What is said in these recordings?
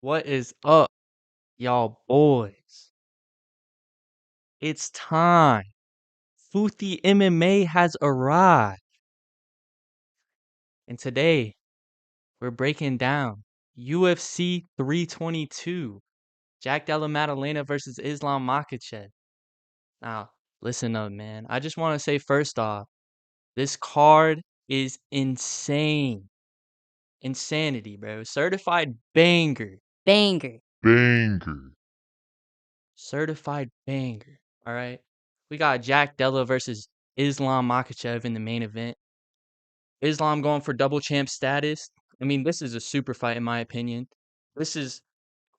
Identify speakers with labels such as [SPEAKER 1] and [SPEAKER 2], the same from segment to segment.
[SPEAKER 1] What is up, y'all boys? It's time. Foothy MMA has arrived. And today, we're breaking down UFC 322. Jack Della Maddalena versus Islam Makhachev. Now, listen up, man. I just want to say first off, this card is insane. Insanity, bro. Certified banger.
[SPEAKER 2] Banger.
[SPEAKER 3] Banger.
[SPEAKER 1] Certified banger. All right. We got Jack Della versus Islam Makhachev in the main event. Islam going for double champ status. I mean, this is a super fight in my opinion. This is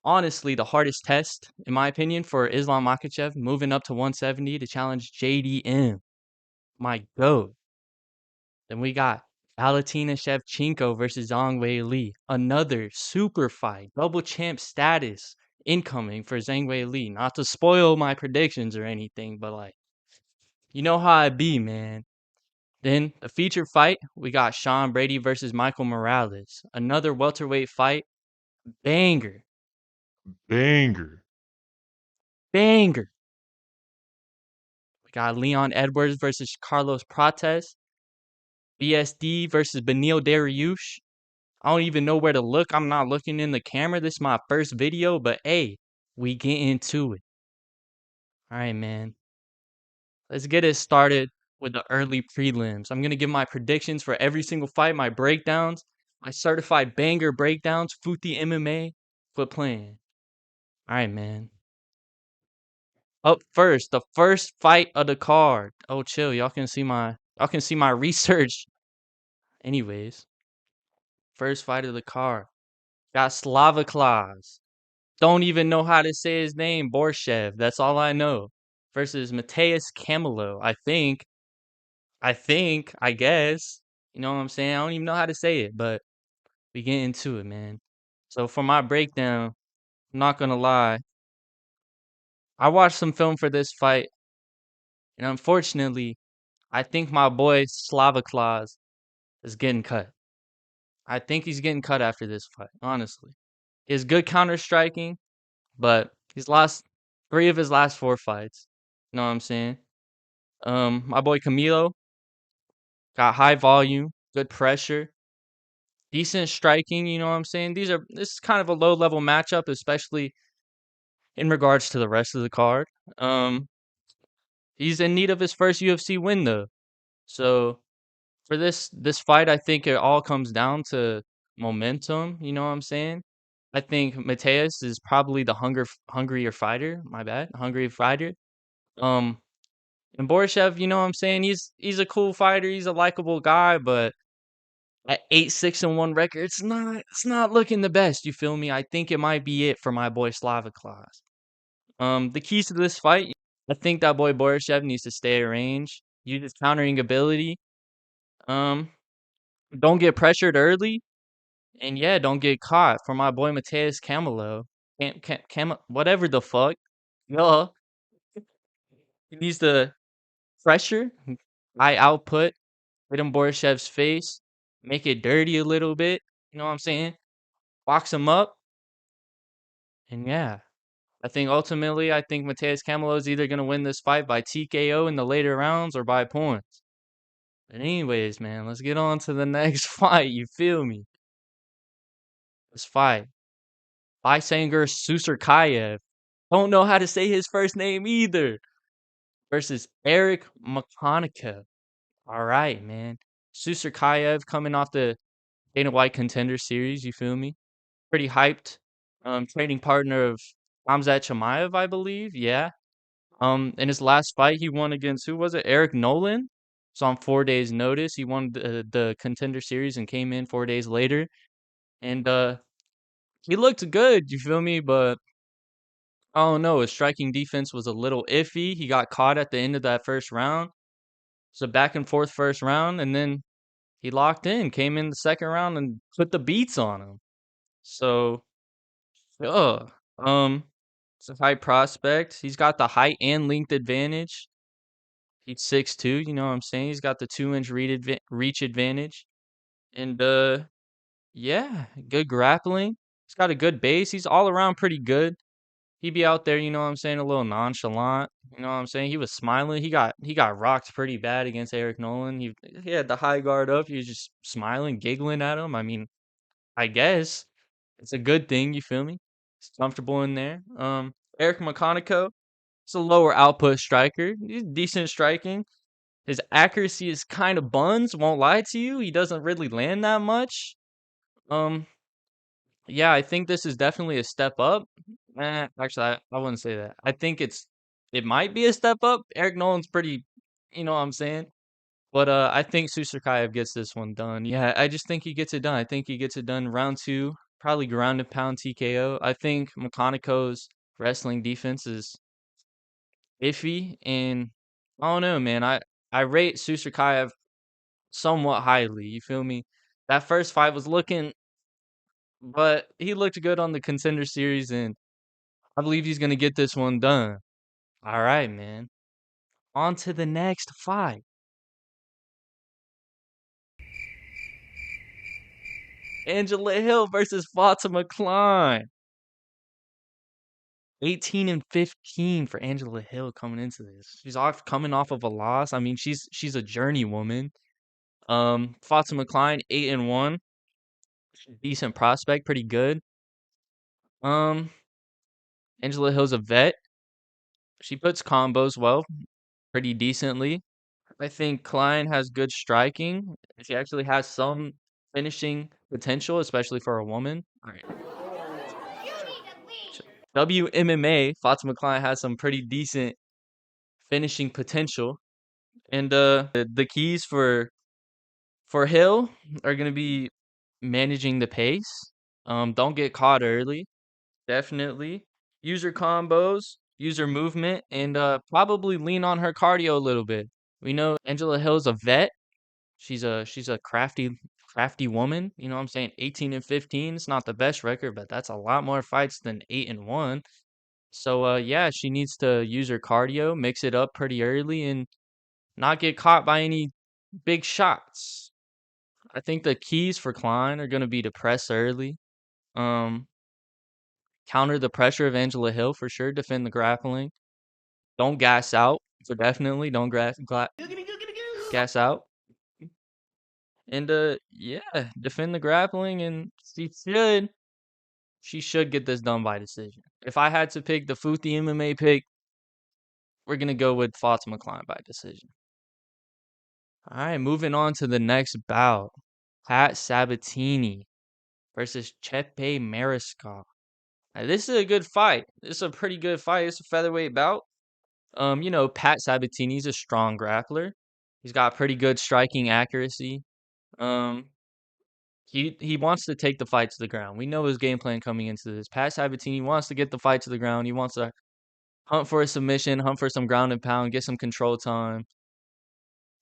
[SPEAKER 1] honestly the hardest test in my opinion for Islam Makhachev moving up to 170 to challenge JDM. My goat. Then we got Valentina Shevchenko versus Zhang Weili. Another super fight. Double champ status incoming for Zhang Weili. Not to spoil my predictions or anything, but like, you know how I be, man. Then the feature fight, we got Sean Brady versus Michael Morales. Another welterweight fight. Banger.
[SPEAKER 3] Banger.
[SPEAKER 1] Banger. We got Leon Edwards versus Carlos Prates. BSD versus Beneil Dariush. I don't even know where to look. I'm not looking in the camera. This is my first video, but hey, we get into it. All right, man. Let's get it started with the early prelims. I'm going to give my predictions for every single fight, my breakdowns, my certified banger breakdowns, Foothy MMA. Quit playing. All right, man. Up first, the first fight of the card. Oh, chill. Y'all can see my research. Anyways, first fight of the card. Got Slava Claus. Don't even know how to say his name. Borshev. That's all I know. Versus Mateus Camelo. I guess. You know what I'm saying? I don't even know how to say it, but we get into it, man. So for my breakdown, I'm not gonna lie. I watched some film for this fight, and unfortunately, I think my boy Slava Claus is getting cut. I think he's getting cut after this fight, honestly. He has good counter striking, but he's lost 3 of his last 4 fights. You know what I'm saying? My boy Camilo got high volume, good pressure, decent striking, you know what I'm saying? This is kind of a low level matchup, especially in regards to the rest of the card. Um, he's in need of his first UFC win though. So for this fight, I think it all comes down to momentum, you know what I'm saying? I think Mateus is probably the hungrier fighter, my bad, hungry fighter. Um, and Borishev, you know what I'm saying? He's a cool fighter, he's a likable guy, but at 8-6-1 record, it's not looking the best. You feel me? I think it might be it for my boy Slava Claus. The keys to this fight, I think that boy Borishev needs to stay at range, use his countering ability. Um, don't get pressured early, and yeah, don't get caught. For my boy Mateus Camelo, whatever the fuck, yo, he needs to pressure, high output, hit him Borishev's face, make it dirty a little bit. You know what I'm saying? Box him up. And yeah, I think Mateus Camelo is either going to win this fight by TKO in the later rounds or by points. But anyways, man, let's get on to the next fight. You feel me? This fight. Lysanger Susurkayev. Don't know how to say his first name either. Versus Eric McConaughey. All right, man. Susurkayev coming off the Dana White Contender Series. You feel me? Pretty hyped. Training partner of Hamzat Chimaev, I believe. Yeah. In his last fight, he won against who was it? Eric Nolan. So on 4 days' notice, he won the Contender Series and came in 4 days later, and he looked good. You feel me? But I don't know. His striking defense was a little iffy. He got caught at the end of that first round. It's a back and forth first round, and then he locked in, came in the second round, and put the beats on him. So, yeah, it's a high prospect. He's got the height and length advantage. He's 6'2", you know what I'm saying? He's got the 2-inch reach advantage. And yeah, good grappling. He's got a good base. He's all around pretty good. He be out there, you know what I'm saying, a little nonchalant. You know what I'm saying? He was smiling. He got rocked pretty bad against Eric Nolan. He had the high guard up. He was just smiling, giggling at him. I mean, I guess it's a good thing. You feel me? He's comfortable in there. Eric McConico, it's a lower output striker. He's decent striking. His accuracy is kind of buns. Won't lie to you. He doesn't really land that much. Um, yeah, I think this is definitely a step up. Actually, I wouldn't say that. I think it might be a step up. Eric Nolan's pretty, you know what I'm saying? But I think Susakayev gets this one done. Yeah, I just think he gets it done. I think he gets it done round two, probably ground and pound TKO. I think McConico's wrestling defense is iffy, and I don't know, man. I rate Susakayev somewhat highly. You feel me? That first fight was looking, but he looked good on the Contender Series, and I believe he's gonna get this one done. All right, man. On to the next fight. Angela Hill versus Fatima Klein. 18 and 15 for Angela Hill coming into this. She's coming off of a loss. I mean, she's a journey woman. Fatima Klein 8 and 1, decent prospect, pretty good. Um, Angela Hill's a vet. She puts combos well, pretty decently. I think Klein has good striking. She actually has some finishing potential, especially for a woman. All right. WMMA, Fatima Klein has some pretty decent finishing potential. And the keys for Hill are gonna be managing the pace. Don't get caught early. Definitely. Use her combos, use her movement, and probably lean on her cardio a little bit. We know Angela Hill's a vet. She's a crafty woman. You know what I'm saying? 18 and 15. It's not the best record, but that's a lot more fights than 8 and 1. So yeah, she needs to use her cardio, mix it up pretty early, and not get caught by any big shots. I think the keys for Klein are gonna be to press early. Um, Counter the pressure of Angela Hill for sure. Defend the grappling. Don't gas out. So definitely don't gas out. And yeah, defend the grappling, and she should get this done by decision. If I had to pick the Foothy MMA pick, we're gonna go with Fatima Klein by decision. All right, moving on to the next bout. Pat Sabatini versus Chepe Mariscal. This is a good fight. This is a pretty good fight. It's a featherweight bout. Pat Sabatini's a strong grappler. He's got pretty good striking accuracy. Um, he wants to take the fight to the ground. We know his game plan coming into this. Pat Sabatini wants to get the fight to the ground. He wants to hunt for a submission, hunt for some ground and pound, get some control time.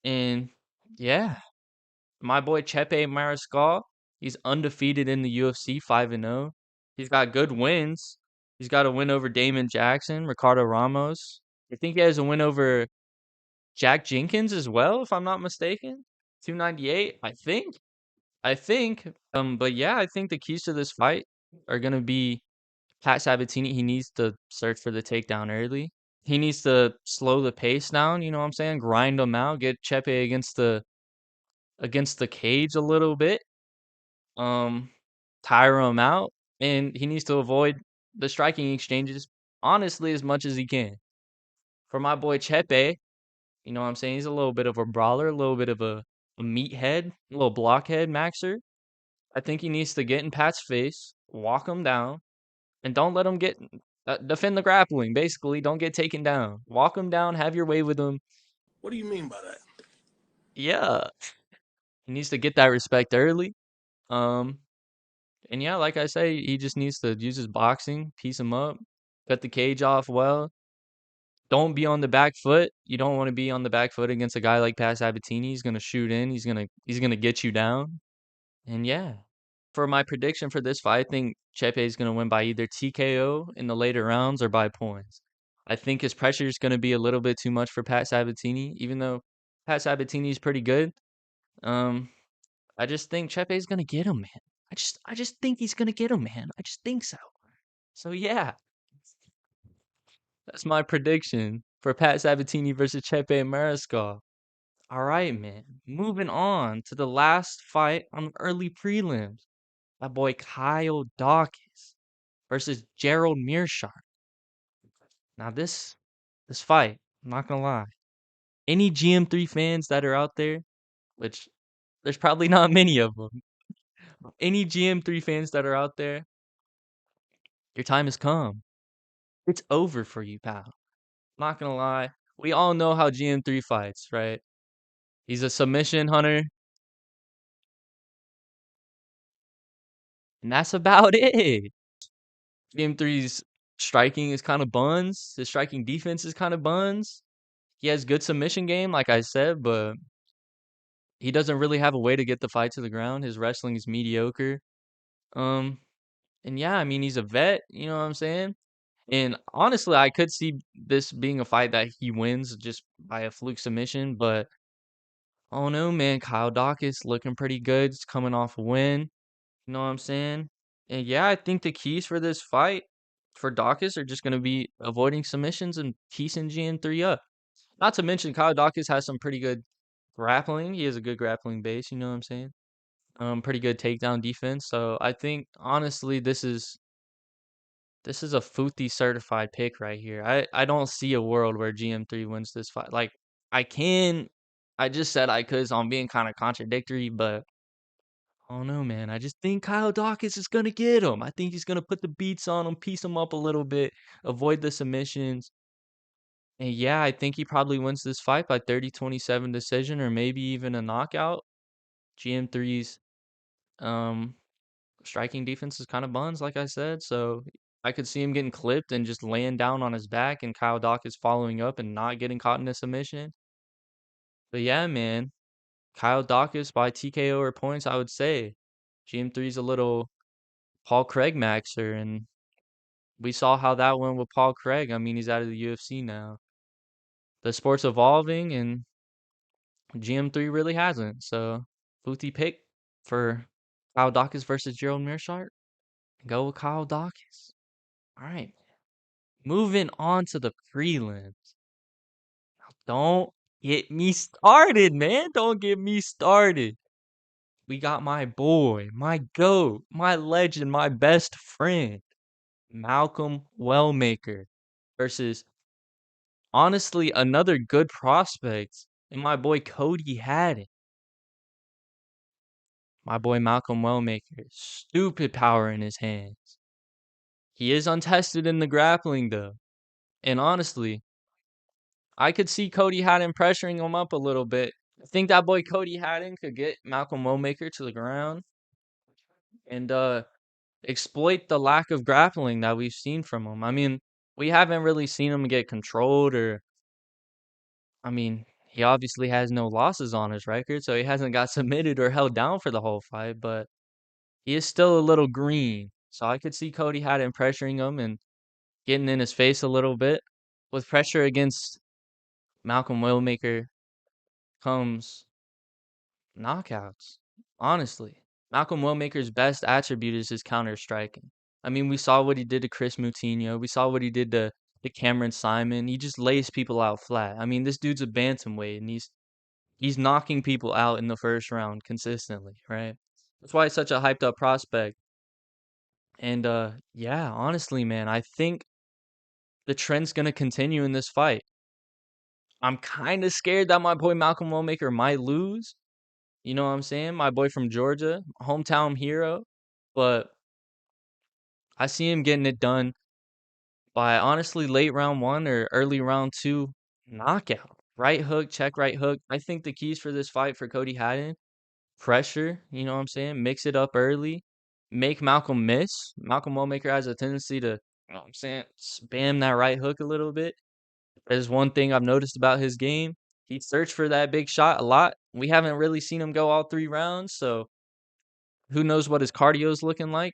[SPEAKER 1] And yeah, my boy Chepe Mariscal, he's undefeated in the UFC, 5-0. He's got good wins. He's got a win over Damon Jackson, Ricardo Ramos. I think he has a win over Jack Jenkins as well, if I'm not mistaken. 298, I think. But yeah, I think the keys to this fight are gonna be Pat Sabatini. He needs to search for the takedown early. He needs to slow the pace down, you know what I'm saying? Grind him out, get Chepe against the cage a little bit. Um, Tire him out, and he needs to avoid the striking exchanges honestly as much as he can. For my boy Chepe, you know what I'm saying? He's a little bit of a brawler, a little bit of a meathead, a little blockhead maxer. I think he needs to get in Pat's face, walk him down, and don't let him get defend the grappling. Basically, don't get taken down. Walk him down, have your way with him.
[SPEAKER 2] What do you mean by that?
[SPEAKER 1] Yeah, he needs to get that respect early. Um, and yeah, like I say, he just needs to use his boxing, piece him up, cut the cage off well. Don't be on the back foot. You don't want to be on the back foot against a guy like Pat Sabatini. He's gonna shoot in. He's gonna get you down. And yeah, for my prediction for this fight, I think Chepe is gonna win by either TKO in the later rounds or by points. I think his pressure is gonna be a little bit too much for Pat Sabatini, even though Pat Sabatini is pretty good. Um, I just think Chepe is gonna get him, man. I just think he's gonna get him, man. I just think so. So yeah, that's my prediction for Pat Sabatini versus Chepe Mariscal. All right, man. Moving on to the last fight on the early prelims. My boy Kyle Dawkins versus Gerald Mearshart. Now this fight, I'm not gonna lie. Any GM3 fans that are out there, which there's probably not many of them. Any GM3 fans that are out there, your time has come. It's over for you, pal. Not gonna lie. We all know how GM3 fights, right? He's a submission hunter, and that's about it. GM3's striking is kind of buns. His striking defense is kind of buns. He has good submission game, like I said, but he doesn't really have a way to get the fight to the ground. His wrestling is mediocre. Um, and yeah, I mean he's a vet, you know what I'm saying? And honestly, I could see this being a fight that he wins just by a fluke submission, but oh no, man, Kyle Dawkins looking pretty good. He's coming off a win. You know what I'm saying? And yeah, I think the keys for this fight for Dawkins are just gonna be avoiding submissions and piecing GN3 up. Not to mention Kyle Dawkins has some pretty good grappling. He has a good grappling base, you know what I'm saying? Pretty good takedown defense. So I think honestly this is a Foothy certified pick right here. I don't see a world where GM3 wins this fight. Like I can I just said I could, so I'm being kind of contradictory, but I don't know, man. I just think Kyle Dawkins is gonna get him. I think he's gonna put the beats on him, piece him up a little bit, avoid the submissions. And yeah, I think he probably wins this fight by 30-27 decision or maybe even a knockout. GM3's um striking defense is kind of buns, like I said. So I could see him getting clipped and just laying down on his back and Kyle Dawkins following up and not getting caught in a submission. But yeah, man. Kyle Dawkins by TKO or points, I would say. GM3's a little Paul Craig maxer, and we saw how that went with Paul Craig. I mean, he's out of the UFC now. The sport's evolving, and GM3 really hasn't. So, Booty pick for Kyle Dawkins versus Gerald Mearshart. Go with Kyle Dawkins. All right. Moving on to the prelims. Don't get me started, man. Don't get me started. We got my boy, my GOAT, my legend, my best friend, Malcolm Wellmaker versus honestly another good prospect and my boy Cody Haddon. My boy Malcolm Wellmaker, stupid power in his hands. He is untested in the grappling though. And honestly, I could see Cody Haddon pressuring him up a little bit. I think that boy Cody Haddon could get Malcolm Wellmaker to the ground and exploit the lack of grappling that we've seen from him. I mean, we haven't really seen him get controlled or I mean, he obviously has no losses on his record, so he hasn't got submitted or held down for the whole fight, but he is still a little green. So I could see Cody Haddon pressuring him and getting in his face a little bit. With pressure against Malcolm Wellmaker comes knockouts. Honestly, Malcolm Wellmaker's best attribute is his counter striking. I mean, we saw what he did to Chris Moutinho. We saw what he did to Cameron Simon. He just lays people out flat. I mean, this dude's a bantamweight, and he's knocking people out in the first round consistently, right? That's why it's such a hyped up prospect. And yeah, honestly, man, I think the trend's gonna continue in this fight. I'm kind of scared that my boy Malcolm Wellmaker might lose. You know what I'm saying? My boy from Georgia, hometown hero. But I see him getting it done by honestly late round one or early round two knockout. Right hook, check right hook. I think the keys for this fight for Cody Haddon, pressure, you know what I'm saying? Mix it up early. Make Malcolm miss. Malcolm Wellmaker has a tendency to, you know what I'm saying, spam that right hook a little bit. There's one thing I've noticed about his game. He searched for that big shot a lot. We haven't really seen him go all 3 rounds, so who knows what his cardio is looking like.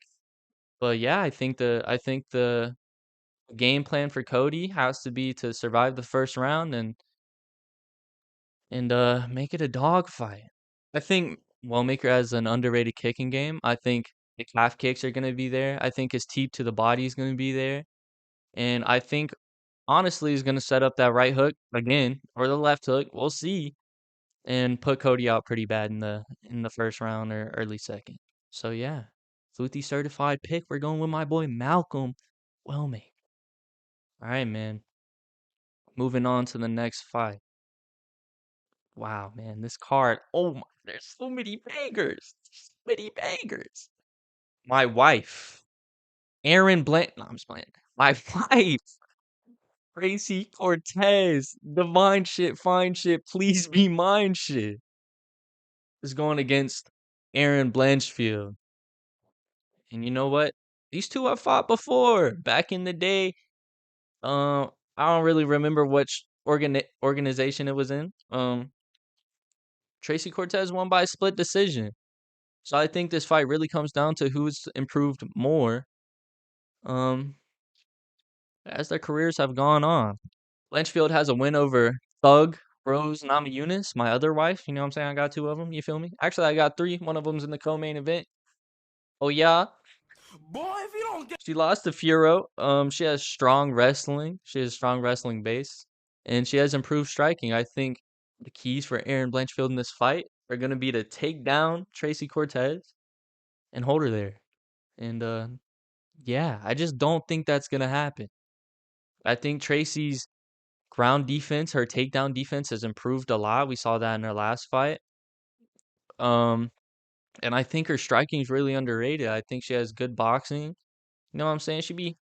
[SPEAKER 1] But yeah, I think the game plan for Cody has to be to survive the first round and make it a dog fight. I think Wellmaker has an underrated kicking game. I think The calf kicks are gonna be there. I think his teep to the body is gonna be there. And I think honestly he's gonna set up that right hook again or the left hook. We'll see. And put Cody out pretty bad in the first round or early second. So yeah. Foothy certified pick. We're going with my boy Malcolm Wellman. All right, man. Moving on to the next fight. Wow, man, this card. Oh my, there's so many bangers. So many bangers. My wife, Aaron Blank. No, I'm just playing. My wife, Tracy Cortez. Divine shit, fine shit, please be mine shit. Is going against Aaron Blanchfield. And you know what? These two have fought before. Back in the day. I don't really remember which organization it was in. Tracy Cortez won by a split decision. So I think this fight really comes down to who's improved more um as their careers have gone on. Blanchfield has a win over Thug Rose Namajunas, my other wife. You know what I'm saying? I got two of them. You feel me? Actually, I got three. One of them's in the co-main event. Oh yeah,
[SPEAKER 2] Boy, if you don't get
[SPEAKER 1] she lost to Furo. She has strong wrestling. She has strong wrestling base, and she has improved striking. I think the keys for Aaron Blanchfield in this fight are gonna be to take down Tracy Cortez and hold her there. And yeah, I just don't think that's gonna happen. I think Tracy's ground defense, her takedown defense has improved a lot. We saw that in her last fight. Um, and I think her striking is really underrated. I think she has good boxing. You know what I'm saying? She be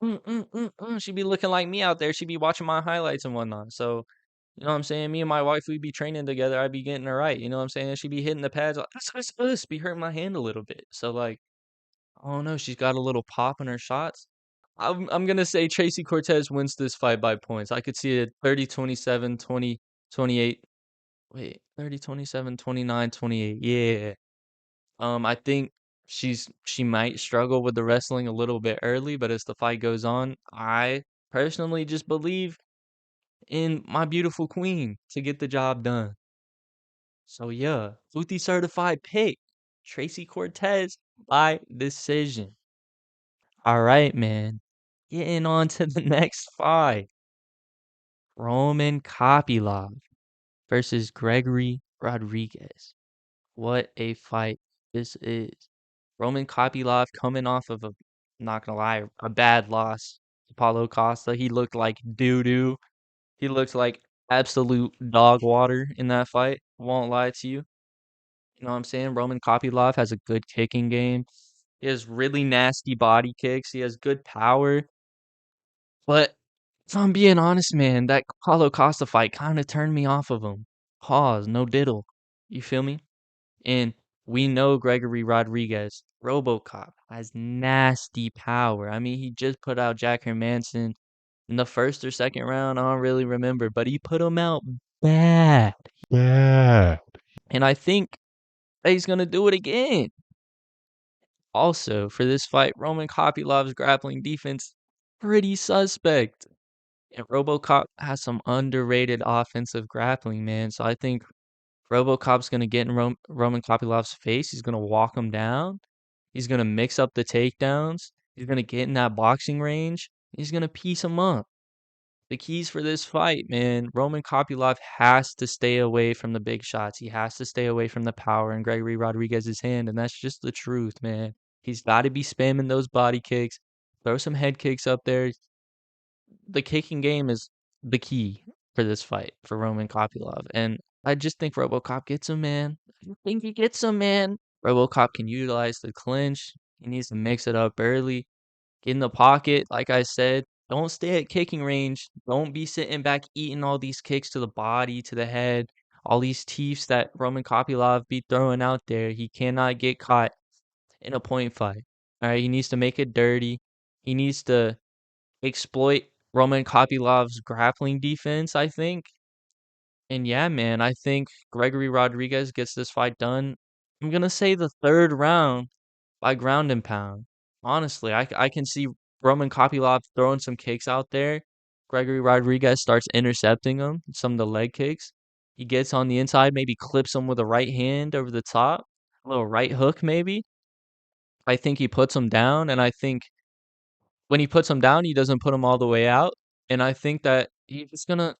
[SPEAKER 1] looking like me out there. She be watching my highlights and whatnot. So, you know what I'm saying? Me and my wife, we'd be training together. I'd be getting her right. You know what I'm saying? She'd be hitting the pads like, be hurting my hand a little bit. So, like, I don't know. She's got a little pop in her shots. I'm gonna say Tracy Cortez wins this fight by points. I could see it 30, 27, 20, 28. Wait, 30, 27, 29, 28. Yeah. I think she might struggle with the wrestling a little bit early, but as the fight goes on, I personally just believe in my beautiful queen to get the job done. So yeah, Foothy certified pick, Tracy Cortez by decision. All right, man. Getting on to the next fight. Roman Kopylov versus Gregory Rodriguez. What a fight this is. Roman Kopylov coming off of not gonna lie, a bad loss to Paulo Costa. He looked like doo-doo. He looked like absolute dog water in that fight. Won't lie to you. You know what I'm saying? Roman Kopylov has a good kicking game. He has really nasty body kicks. He has good power. But if I'm being honest, man, that Paulo Costa fight kind of turned me off of him. Pause, no diddle. You feel me? And we know Gregory Rodriguez, RoboCop, has nasty power. I mean, he just put out Jack Hermanson in the first or second round. I don't really remember, but he put him out bad.
[SPEAKER 3] Bad.
[SPEAKER 1] And I think that he's going to do it again. Also, for this fight, Roman Kopylov's grappling defense, pretty suspect. And RoboCop has some underrated offensive grappling, man. So I think RoboCop's gonna get in Roman Kopylov's face. He's gonna walk him down. He's gonna mix up the takedowns. He's gonna get in that boxing range. He's gonna piece him up. The keys for this fight, man. Roman Kopylov has to stay away from the big shots. He has to stay away from the power in Gregory Rodriguez's hand, and that's just the truth, man. He's got to be spamming those body kicks. Throw some head kicks up there. The kicking game is the key for this fight for Roman Kopylov. And I just think RoboCop gets him, man. I think he gets him, man. RoboCop can utilize the clinch. He needs to mix it up early. Get in the pocket, like I said. Don't stay at kicking range. Don't be sitting back eating all these kicks to the body, to the head, all these teeths that Roman Kopylov be throwing out there. He cannot get caught in a point fight. All right, he needs to make it dirty. He needs to exploit Roman Kopylov's grappling defense, I think. And yeah, man, I think Gregory Rodriguez gets this fight done. I'm gonna say the third round by ground and pound. Honestly, I can see Roman Kopylov throwing some kicks out there. Gregory Rodriguez starts intercepting them, some of the leg kicks. He gets on the inside, maybe clips him with a right hand over the top, a little right hook maybe. I think he puts him down, and I think when he puts him down, he doesn't put him all the way out. And I think that he's just gonna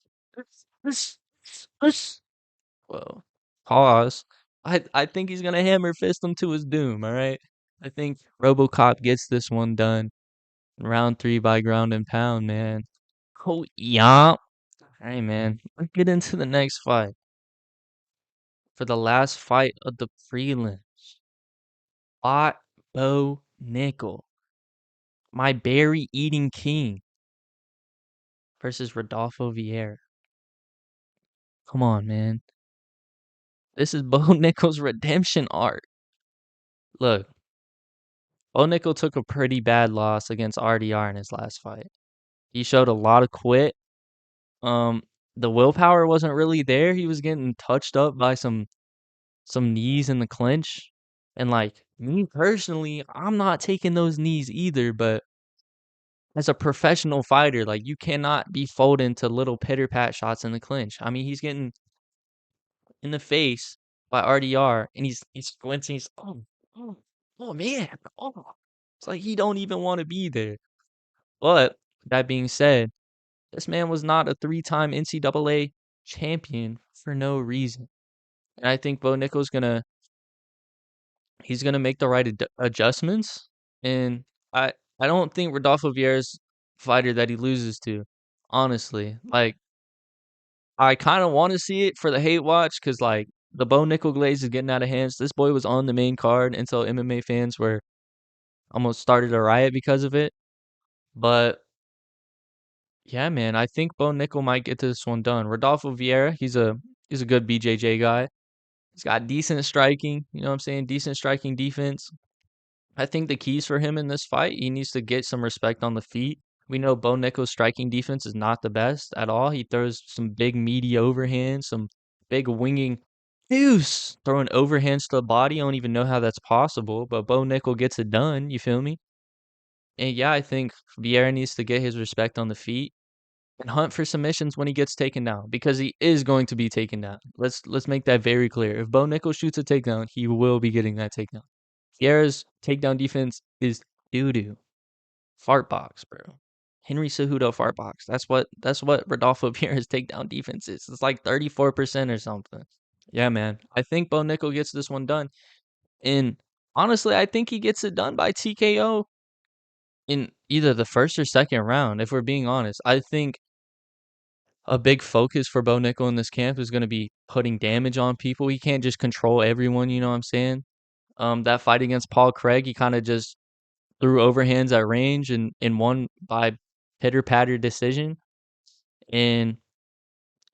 [SPEAKER 1] whoa, pause. I think he's gonna hammer fist him to his doom. All right. I think RoboCop gets this one done in round 3 by ground and pound, man. Oh yeah. All right, man. Let's get into the next fight for the last fight of the prelims. Bot Bo Nickel, my berry eating king, versus Rodolfo Vieira. Come on, man. This is Bo Nickel's redemption arc. Look, Bo Nickel took a pretty bad loss against RDR in his last fight. He showed a lot of quit. Um, the willpower wasn't really there. He was getting touched up by some knees in the clinch. And like me personally, I'm not taking those knees either, but as a professional fighter, like you cannot be folding to little pitter pat shots in the clinch. I mean, he's getting in the face by RDR, and he's squinting. He's oh, oh man, oh. It's like he don't even want to be there. But that being said, this man was not a 3-time NCAA champion for no reason. And I think Bo Nickel's he's gonna make the right adjustments. And I don't think Rodolfo Vieira's fighter that he loses to. Honestly, like I kind of want to see it for the hate watch because like the Bo Nickel glaze is getting out of hands. This boy was on the main card until MMA fans were almost started a riot because of it. But yeah, man, I think Bo Nickel might get this one done. Rodolfo Vieira, he's a good BJJ guy. He's got decent striking, you know what I'm saying? Decent striking defense. I think the keys for him in this fight, he needs to get some respect on the feet. We know Bo Nickel's striking defense is not the best at all. He throws some big meaty overhands, some big winging deuce, throwing overhands to the body. I don't even know how that's possible, but Bo Nickel gets it done. You feel me? And yeah, I think Vieira needs to get his respect on the feet and hunt for submissions when he gets taken down because he is going to be taken down. Let's make that very clear. If Bo Nickel shoots a takedown, he will be getting that takedown. Vieira's takedown defense is doo-doo. Fart box, bro. Henry Cejudo fart box. That's what Rodolfo Vieira's takedown defense is. It's like 34% or something. Yeah, man. I think Bo Nickel gets this one done. And honestly, I think he gets it done by TKO in either the first or second round, if we're being honest. I think a big focus for Bo Nickel in this camp is going to be putting damage on people. He can't just control everyone, you know what I'm saying? That fight against Paul Craig, he kind of just threw overhands at range and won by pitter patter decision. And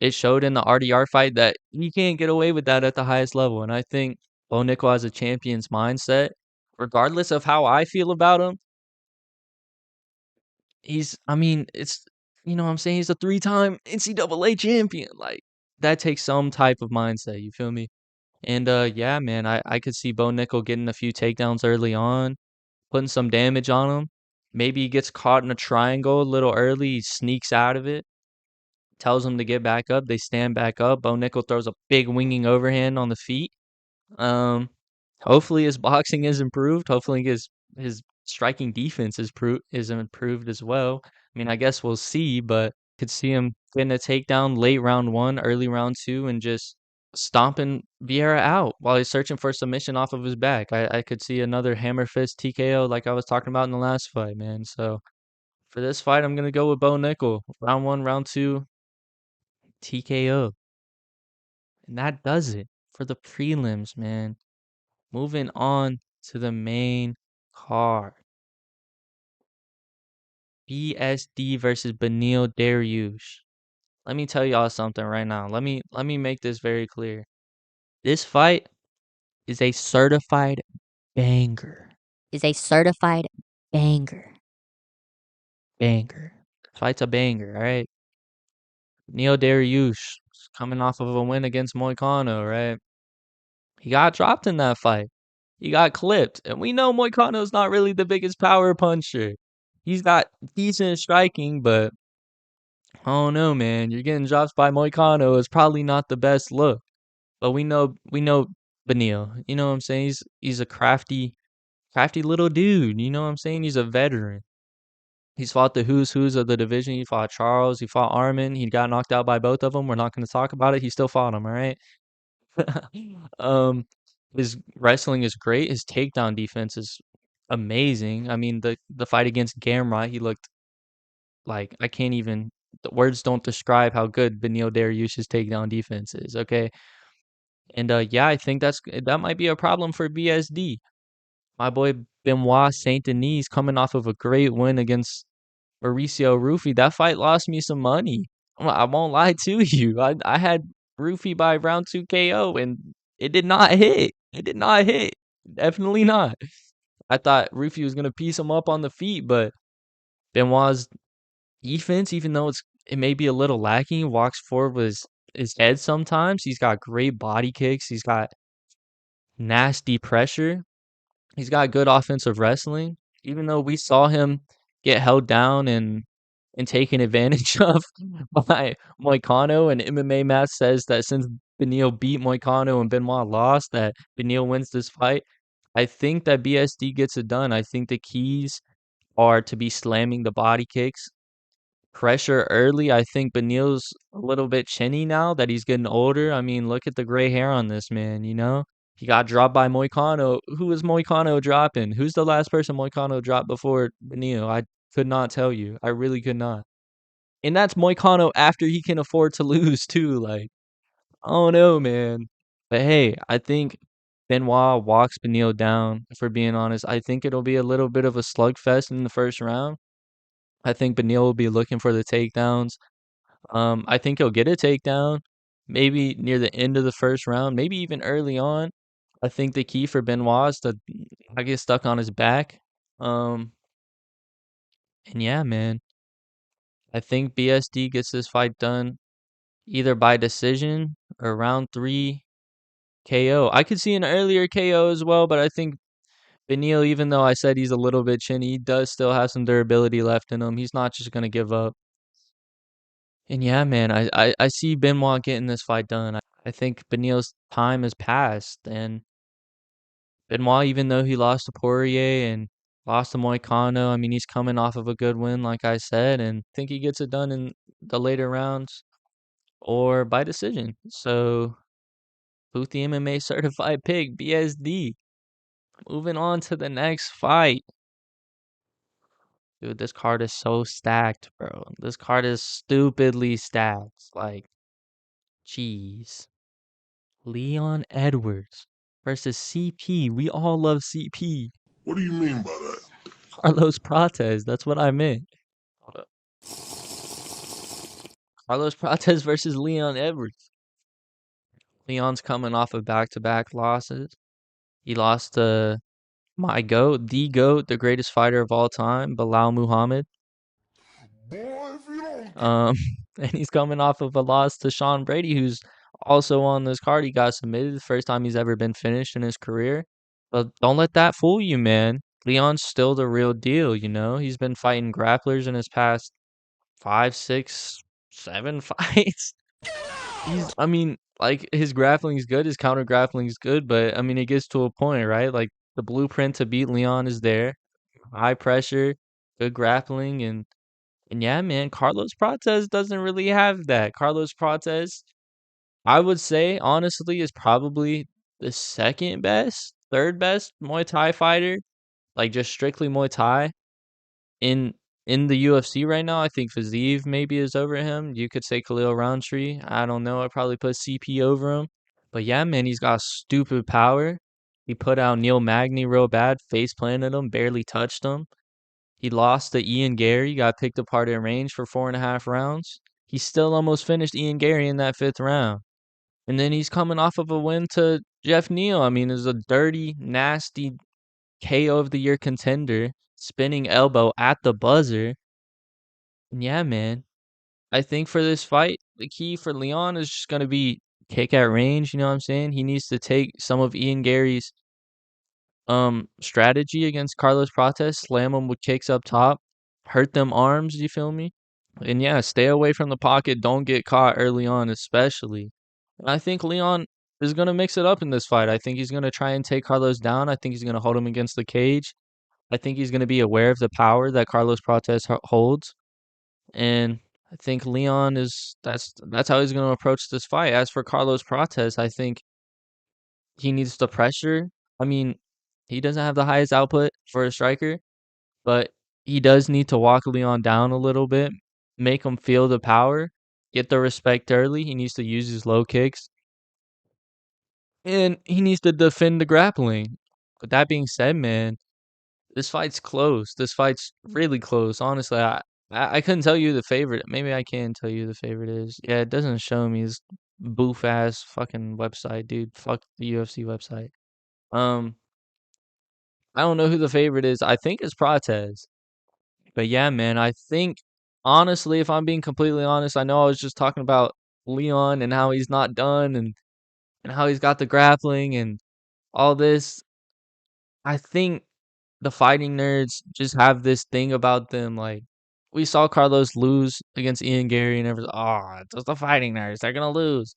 [SPEAKER 1] it showed in the RDR fight that he can't get away with that at the highest level. And I think Bo Nickel has a champion's mindset. Regardless of how I feel about him, I mean, it's, you know what I'm saying? He's a 3-time NCAA champion. Like, that takes some type of mindset. You feel me? And yeah, man, I could see Bo Nickel getting a few takedowns early on, putting some damage on him. Maybe he gets caught in a triangle a little early, he sneaks out of it, tells him to get back up. They stand back up. Bo Nickel throws a big winging overhand on the feet. Um, hopefully his boxing is improved. Hopefully his striking defense is improved as well. I mean, I guess we'll see, but could see him getting a takedown late round 1, early round 2, and just stomping Vieira out while he's searching for submission off of his back. I could see another hammer fist TKO like I was talking about in the last fight, man. So for this fight, I'm gonna go with Bo Nickel. Round 1, round 2, TKO. And that does it for the prelims, man. Moving on to the main card. BSD versus Beneil Dariush. Let me tell y'all something right now. Let me make this very clear. This fight is a certified banger.
[SPEAKER 4] Is a certified banger.
[SPEAKER 1] Banger. Fight's a banger, alright? Neil Dariush coming off of a win against Moicano, right? He got dropped in that fight. He got clipped. And we know Moicano's not really the biggest power puncher. He's got decent striking, but I don't know, man. You're getting dropped by Moicano. It's probably not the best look. But we know Beneil. You know what I'm saying? He's a crafty crafty little dude. You know what I'm saying? He's a veteran. He's fought the who's of the division. He fought Charles. He fought Armin. He got knocked out by both of them. We're not going to talk about it. He still fought him. All right. um, his wrestling is great. His takedown defense is amazing. I mean, the fight against Gamrot, he looked like I can't even. The words don't describe how good Beneil Dariush's takedown defense is. Okay, and yeah, I think that might be a problem for BSD. My boy Benoit Saint Denis coming off of a great win against Mauricio Rufy. That fight lost me some money. I won't lie to you. I had Rufy by round 2 KO and it did not hit. It did not hit. Definitely not. I thought Rufy was gonna piece him up on the feet, but Benoit's defense, even though it may be a little lacking, walks forward with his head sometimes. He's got great body kicks. He's got nasty pressure. He's got good offensive wrestling. Even though we saw him get held down and taken advantage of by Moicano, and MMA Math says that since Beneil beat Moicano and Benoit lost, that Beneil wins this fight. I think that BSD gets it done. I think the keys are to be slamming the body kicks, pressure early. I think Beneil's a little bit chinny now that he's getting older. I mean, look at the gray hair on this man, you know? He got dropped by Moicano. Who was Moicano dropping? Who's the last person Moicano dropped before Beneil? I could not tell you. I really could not. And that's Moicano after he can afford to lose too. Like, I don't know, man. But hey, I think Benoit walks Beneil down, if we're being honest. I think it'll be a little bit of a slugfest in the first round. I think Beneil will be looking for the takedowns. I think he'll get a takedown, maybe near the end of the first round, maybe even early on. I think the key for Benoit is to not get stuck on his back. Um, and yeah, man, I think BSD gets this fight done either by decision or round 3 KO. I could see an earlier KO as well, but I think Beneil, even though I said he's a little bit chinny, he does still have some durability left in him. He's not just gonna give up. And yeah, man, I see Benoit getting this fight done. I think Beneil's time has passed, and Benoit, even though he lost to Poirier and lost to Moicano, I mean, he's coming off of a good win, like I said, and I think he gets it done in the later rounds or by decision. So, Foothy MMA certified pick, BSD. Moving on to the next fight. Dude, this card is so stacked, bro. This card is stupidly stacked. Like, jeez. Leon Edwards versus CP. We all love CP.
[SPEAKER 3] What do you mean by that?
[SPEAKER 1] Carlos Prates. That's what I meant. Hold up. Carlos Prates versus Leon Edwards. Leon's coming off of back-to-back losses. He lost to my GOAT, the greatest fighter of all time, Bilal Muhammad.
[SPEAKER 3] Boy, if you don't
[SPEAKER 1] And he's coming off of a loss to Sean Brady, who's also on this card. He got submitted the first time he's ever been finished in his career. But don't let that fool you, man. Leon's still the real deal, you know? He's been fighting grapplers in his past 5, 6, 7 fights. I mean, like, his grappling's good, his counter grappling's good, but I mean, it gets to a point, right? Like, the blueprint to beat Leon is there. High pressure, good grappling, and yeah, man, Carlos Prates doesn't really have that. Carlos Prates, I would say, honestly, is probably the second best, third best Muay Thai fighter, like just strictly Muay Thai in in the UFC right now. I think Fiziev maybe is over him. You could say Khalil Roundtree. I don't know. I'd probably put CP over him. But yeah, man, he's got stupid power. He put out Neil Magny real bad, face planted him, barely touched him. He lost to Ian Gary, got picked apart at range for 4.5 rounds. He still almost finished Ian Gary in that 5th round. And then he's coming off of a win to Jeff Neal. I mean, it's a dirty, nasty KO of the year contender, spinning elbow at the buzzer. And yeah, man, I think for this fight, the key for Leon is just going to be kick at range. You know what I'm saying? He needs to take some of Ian Gary's strategy against Carlos Prates, slam him with kicks up top, hurt them arms, you feel me? And yeah, stay away from the pocket, don't get caught early on especially. And I think Leon is gonna mix it up in this fight. I think he's gonna try and take Carlos down. I think he's gonna hold him against the cage. I think he's gonna be aware of the power that Carlos Prates holds, and I think Leon is that's how he's gonna approach this fight. As for Carlos Prates, I think he needs the pressure. I mean, he doesn't have the highest output for a striker, but he does need to walk Leon down a little bit, make him feel the power, get the respect early. He needs to use his low kicks, and he needs to defend the grappling. With that being said, man, this fight's close. This fight's really close. Honestly, I couldn't tell you the favorite. Maybe I can tell you the favorite is. Yeah, it doesn't show me this boof ass fucking website, dude. Fuck the UFC website. Um, I don't know who the favorite is. I think it's Prates. But yeah, man, I think honestly, if I'm being completely honest, I know I was just talking about Leon and how he's not done and how he's got the grappling and all this. I think the fighting nerds just have this thing about them. Like we saw Carlos lose against Ian Gary and everyone's, oh, it's just the fighting nerds. They're gonna lose.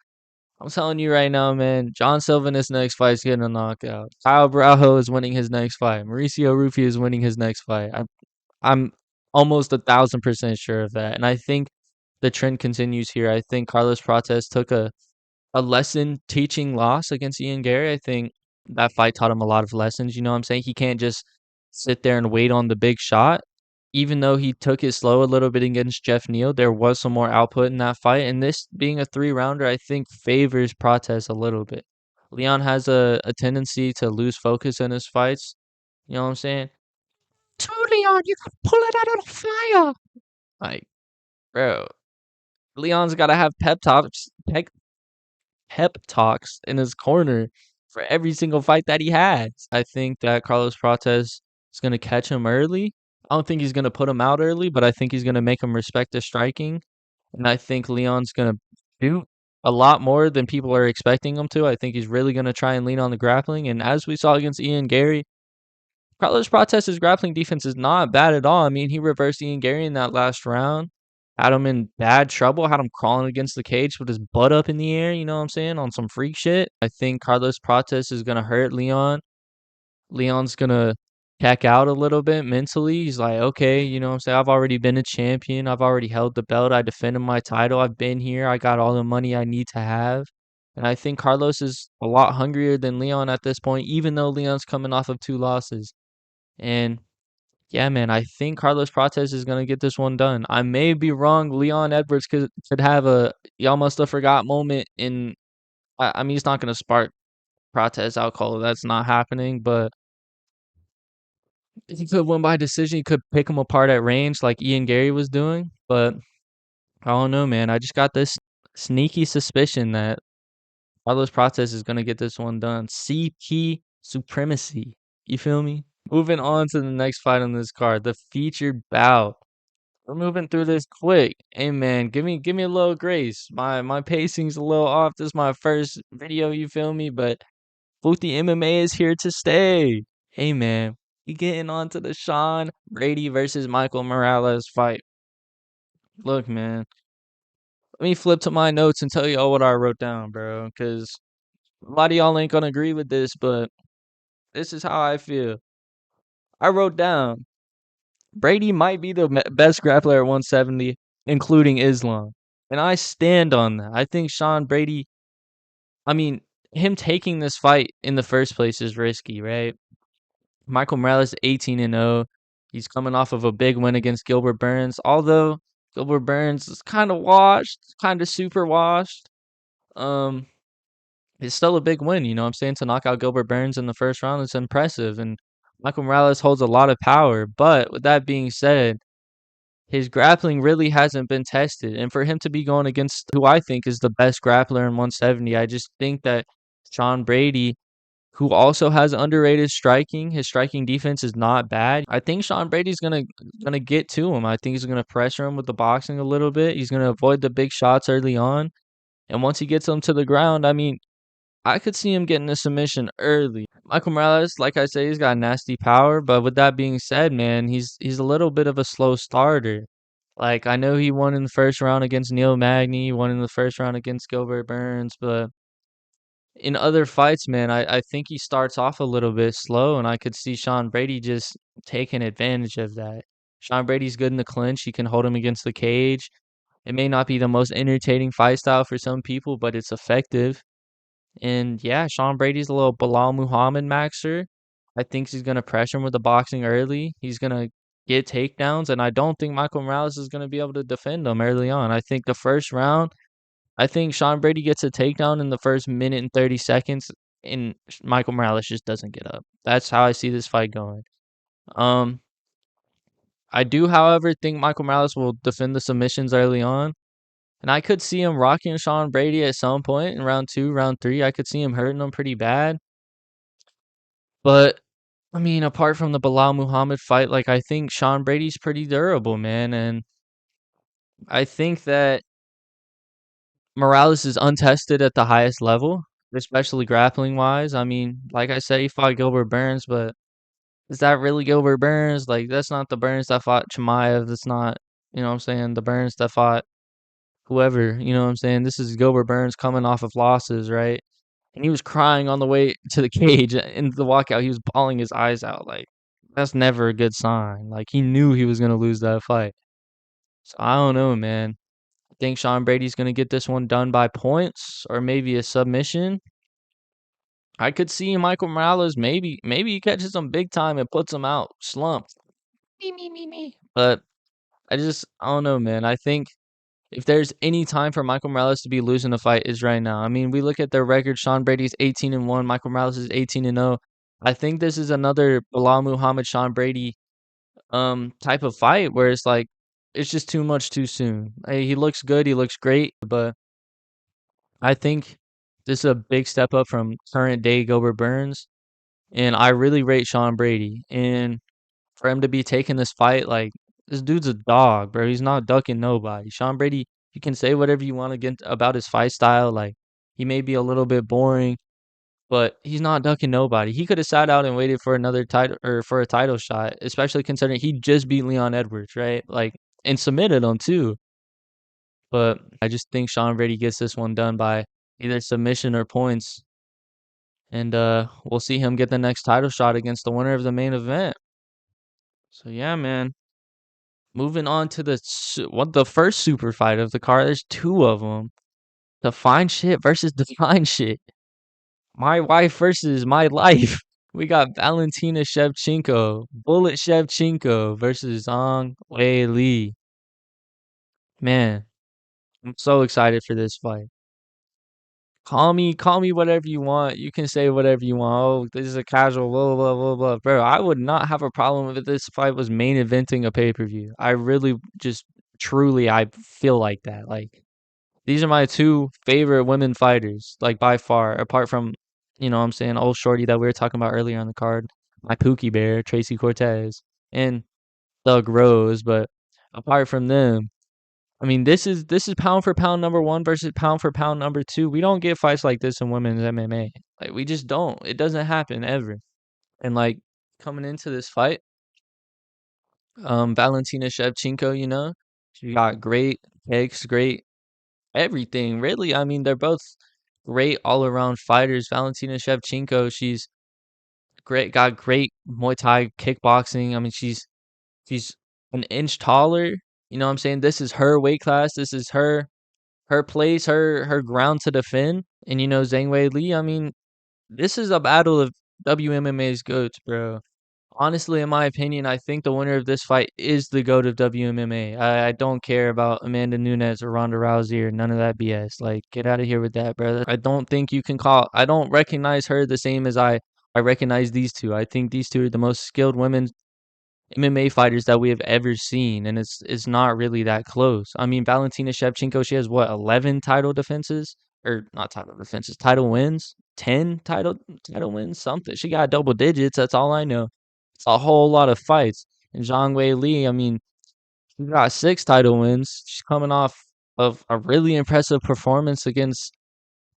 [SPEAKER 1] I'm telling you right now, man. John Silva in his next fight is getting a knockout. Kyle Braujo is winning his next fight. Mauricio Rufy is winning his next fight. I'm almost 1,000% sure of that, and I think the trend continues here. I think Carlos Prates took a lesson teaching loss against Ian Gary. I think that fight taught him a lot of lessons. You know what I'm saying? He can't just sit there and wait on the big shot. Even though he took it slow a little bit against Jeff Neal, there was some more output in that fight. And this being a 3-rounder, I think favors Prates a little bit. Leon has a tendency to lose focus in his fights. You know what I'm saying? To Leon, you can pull it out of the fire. Like, bro, Leon's got to have pep talks in his corner for every single fight that he has. I think that Carlos Prates is going to catch him early. I don't think he's going to put him out early, but I think he's going to make him respect his striking. And I think Leon's going to do a lot more than people are expecting him to. I think he's really going to try and lean on the grappling. And as we saw against Ian Gary, Carlos Prates' grappling defense is not bad at all. I mean, he reversed Ian Gary in that last round, had him in bad trouble, had him crawling against the cage with his butt up in the air, you know what I'm saying, on some freak shit. I think Carlos Prates is going to hurt Leon. Leon's going to check out a little bit mentally. He's like, okay, you know what I'm saying, I've already been a champion. I've already held the belt. I defended my title. I've been here. I got all the money I need to have. And I think Carlos is a lot hungrier than Leon at this point, even though Leon's coming off of 2 losses. And yeah, man, I think Carlos Prates is gonna get this one done. I may be wrong. Leon Edwards could have a y'all must have forgot moment in. I mean, he's not gonna spark Prates out cold. That's not happening. But he could win by decision. He could pick him apart at range like Ian Gary was doing. But I don't know, man. I just got this sneaky suspicion that Carlos Prates is gonna get this one done. CP supremacy. You feel me? Moving on to the next fight on this card, the featured bout. We're moving through this quick. Hey man, give me a little grace. My pacing's a little off. This is my first video, you feel me? But Foothy MMA is here to stay. Hey man, we getting on to the Sean Brady versus Michael Morales fight. Look, man, let me flip to my notes and tell y'all what I wrote down, bro. Cause a lot of y'all ain't gonna agree with this, but this is how I feel. I wrote down Brady might be the best grappler at 170, including Islam. And I stand on that. I think Sean Brady, I mean, him taking this fight in the first place is risky, right? Michael Morales 18-0. He's coming off of a big win against Gilbert Burns. Although Gilbert Burns is kind of washed, kind of super washed. Um, it's still a big win, you know what I'm saying? To knock out Gilbert Burns in the first round is impressive. And Michael Morales holds a lot of power. But with that being said, his grappling really hasn't been tested. And for him to be going against who I think is the best grappler in 170, I just think that Sean Brady, who also has underrated striking, his striking defense is not bad. I think Sean Brady's gonna get to him. I think he's gonna pressure him with the boxing a little bit. He's gonna avoid the big shots early on. And once he gets him to the ground, I mean, I could see him getting a submission early. Michael Morales, like I say, he's got nasty power, but with that being said, man, he's a little bit of a slow starter. Like I know he won in the first round against Neil Magny, won in the first round against Gilbert Burns, but in other fights, man, I think he starts off a little bit slow, and I could see Sean Brady just taking advantage of that. Sean Brady's good in the clinch. He can hold him against the cage. It may not be the most entertaining fight style for some people, but it's effective. And yeah, Sean Brady's a little Bilal Muhammad maxer. I think he's gonna pressure him with the boxing early. He's gonna get takedowns, and I don't think Michael Morales is gonna be able to defend him early on. I think the first round, I think Sean Brady gets a takedown in the first minute and 30 seconds, and Michael Morales just doesn't get up. That's how I see this fight going. Um, I do, however, think Michael Morales will defend the submissions early on. And I could see him rocking Sean Brady at some point in round 2, round 3. I could see him hurting him pretty bad. But I mean, apart from the Bilal Muhammad fight, like I think Sean Brady's pretty durable, man. And I think that Morales is untested at the highest level, especially grappling wise. I mean, like I said, he fought Gilbert Burns, but is that really Gilbert Burns? Like, that's not the Burns that fought Chimaev. That's not, you know what I'm saying, the Burns that fought whoever, you know what I'm saying? This is Gilbert Burns coming off of losses, right? And he was crying on the way to the cage in the walkout. He was bawling his eyes out. Like, that's never a good sign. Like, he knew he was going to lose that fight. So, I don't know, man. I think Sean Brady's going to get this one done by points or maybe a submission. I could see Michael Morales maybe he catches him big time and puts him out, slump. Me. But I don't know, man. I think if there's any time for Michael Morales to be losing the fight is right now. I mean, we look at their record. Sean Brady's 18-1. Michael Morales is 18-0. I think this is another Bilal Muhammad Sean Brady type of fight where it's like it's just too much too soon. He looks good, he looks great, but I think this is a big step up from current day Gilbert Burns, and I really rate Sean Brady. And for him to be taking this fight, like this dude's a dog, bro. He's not ducking nobody. Sean Brady, you can say whatever you want against about his fight style. Like he may be a little bit boring, but he's not ducking nobody. He could have sat out and waited for another title or for a title shot, especially considering he just beat Leon Edwards, right? Like and submitted him too. But I just think Sean Brady gets this one done by either submission or points. And we'll see him get the next title shot against the winner of the main event. So yeah, man. Moving on to the first super fight of the card. There's two of them. Define shit versus define shit. My wife versus my life. We got Valentina Shevchenko, Bullet Shevchenko versus Zhang Wei Li. Man, I'm so excited for this fight. Call me whatever you want. You can say whatever you want. Oh, this is a casual, blah, blah, blah, blah. Bro, I would not have a problem if this fight was main eventing a pay-per-view. I really just truly I feel like that. Like these are my two favorite women fighters, like by far, apart from, you know what I'm saying, old shorty that we were talking about earlier on the card, my Pookie Bear, Tracy Cortez, and Thug Rose, but apart from them, I mean, this is pound for pound number one versus pound for pound number two. We don't get fights like this in women's MMA. Like we just don't. It doesn't happen ever. And like coming into this fight, Valentina Shevchenko, you know, she got great kicks, great everything. Really, I mean, they're both great all around fighters. Valentina Shevchenko, she's great, got great Muay Thai kickboxing. I mean, she's an inch taller. You know what I'm saying? This is her weight class. This is her place, her ground to defend. And you know, Zhang Wei Li, I mean, this is a battle of WMMA's goats, bro. Honestly, in my opinion, I think the winner of this fight is the GOAT of WMMA. I don't care about Amanda Nunes or Ronda Rousey or none of that BS. Like, get out of here with that, brother. I don't think you can I don't recognize her the same as I recognize these two. I think these two are the most skilled women MMA fighters that we have ever seen, and it's not really that close. I mean, Valentina Shevchenko, she has what 11 title defenses or not title defenses, title wins, 10 title wins, something. She got double digits. That's all I know. It's a whole lot of fights. And Zhang Wei Li, I mean, she got 6 title wins. She's coming off of a really impressive performance against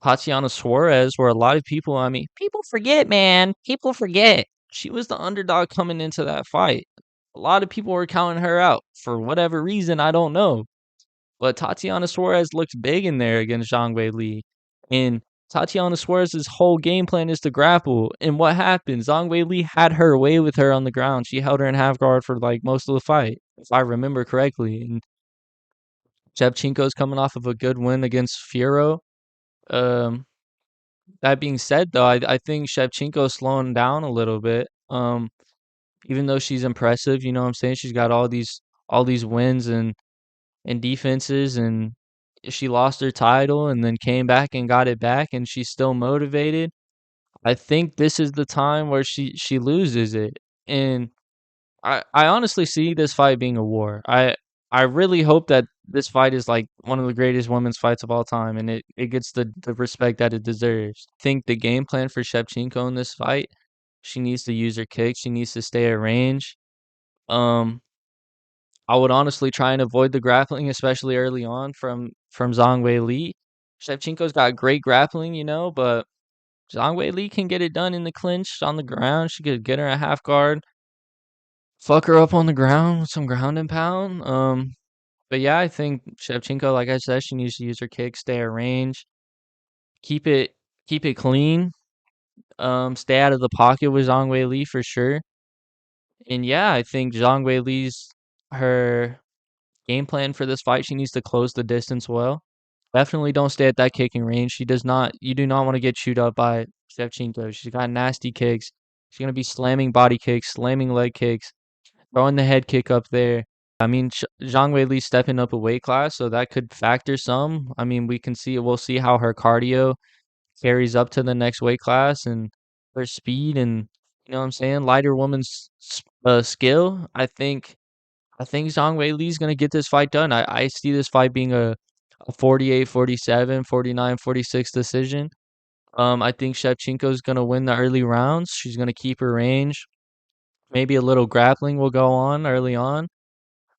[SPEAKER 1] Tatiana Suarez, where a lot of people, I mean, people forget, man. People forget. She was the underdog coming into that fight. A lot of people were counting her out for whatever reason, I don't know. But Tatiana Suarez looks big in there against Zhang Wei Li. And Tatiana Suarez's whole game plan is to grapple. And what happened? Zhang Weili had her way with her on the ground. She held her in half guard for like most of the fight, if I remember correctly. And Shevchenko's coming off of a good win against Fiorot. Um, that being said, though, I think Shevchenko's slowing down a little bit. Even though she's impressive, you know what I'm saying? She's got all these wins and defenses, and she lost her title and then came back and got it back, and she's still motivated. I think this is the time where she loses it. And I honestly see this fight being a war. I really hope that this fight is like one of the greatest women's fights of all time, and it gets the respect that it deserves. I think the game plan for Shevchenko in this fight, she needs to use her kick. She needs to stay at range. Um, I would honestly try and avoid the grappling, especially early on from Zhang Weili. Shevchenko's got great grappling, but Zhang Weili can get it done in the clinch on the ground. She could get her a half guard, fuck her up on the ground with some ground and pound. But yeah, I think Shevchenko, like I said, she needs to use her kick, stay at range, keep it keep it clean. Stay out of the pocket with Zhang Weili for sure. And yeah, I think Zhang Weili's her game plan for this fight. She needs to close the distance well. Definitely don't stay at that kicking range. She does not. You do not want to get chewed up by Shevchenko. She's got nasty kicks. She's gonna be slamming body kicks, slamming leg kicks, throwing the head kick up there. I mean, Zhang Weili's stepping up a weight class, so that could factor some. I mean, we can see. We'll see how her cardio carries up to the next weight class and her speed and what I'm saying, lighter woman's skill. I think Zhang Weili's gonna get this fight done. I see this fight being a 48-47, 49-46 decision. I think Shevchenko's gonna win the early rounds. She's gonna keep her range. Maybe a little grappling will go on early on.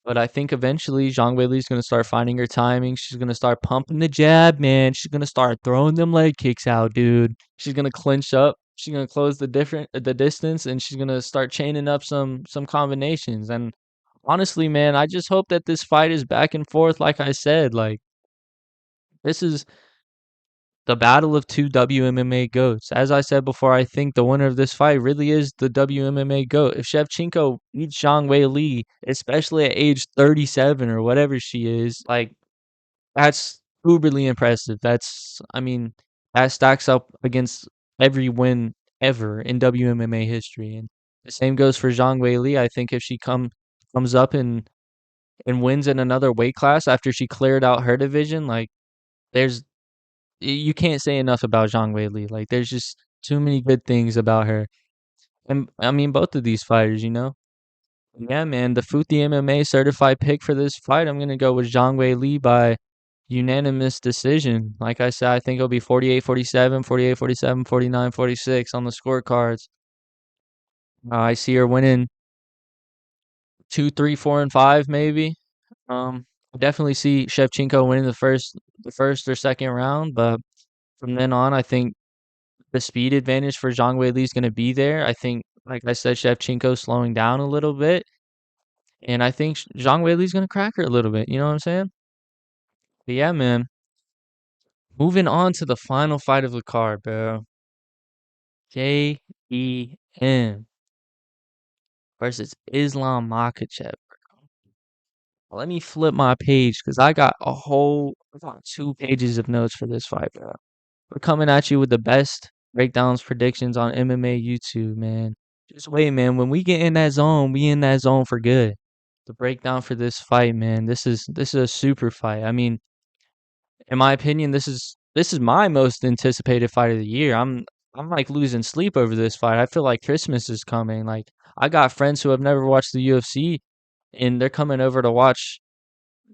[SPEAKER 1] But I think eventually Zhang Weili's gonna start finding her timing. She's gonna start pumping the jab, man. She's gonna start throwing them leg kicks out, dude. She's gonna clinch up. She's gonna close the distance, and she's gonna start chaining up some combinations. And honestly, man, I just hope that this fight is back and forth. Like I said, like this is the battle of two WMMA goats. As I said before, I think the winner of this fight really is the WMMA goat. If Shevchenko beats Zhang Weili, especially at age 37 or whatever she is, like that's uberly impressive. I mean, that stacks up against every win ever in WMMA history. And the same goes for Zhang Weili. I think if she comes up and wins in another weight class after she cleared out her division, like there's you can't say enough about Zhang Weili. Like there's just too many good things about her. And I mean both of these fighters. Yeah, man, the Foothy MMA certified pick for this fight, I'm gonna go with Zhang Weili by unanimous decision. Like I said, I think it'll be 48-47, 48-47, 49-46 on the scorecards. I see her winning 2, 3, 4, and 5 maybe. I definitely see Shevchenko winning the first or second round, but from then on, I think the speed advantage for Zhang Weili is going to be there. I think, like I said, Shevchenko slowing down a little bit, and I think Zhang Weili is going to crack her a little bit. You know what I'm saying? But yeah, man. Moving on to the final fight of the card, bro. JDM versus Islam Makhachev. Let me flip my page because I got 2 pages of notes for this fight, bro. We're coming at you with the best breakdowns, predictions on MMA YouTube, man. Just wait, man. When we get in that zone, we in that zone for good. The breakdown for this fight, man. This is a super fight. I mean, in my opinion, this is my most anticipated fight of the year. I'm like losing sleep over this fight. I feel like Christmas is coming. Like I got friends who have never watched the UFC and they're coming over to watch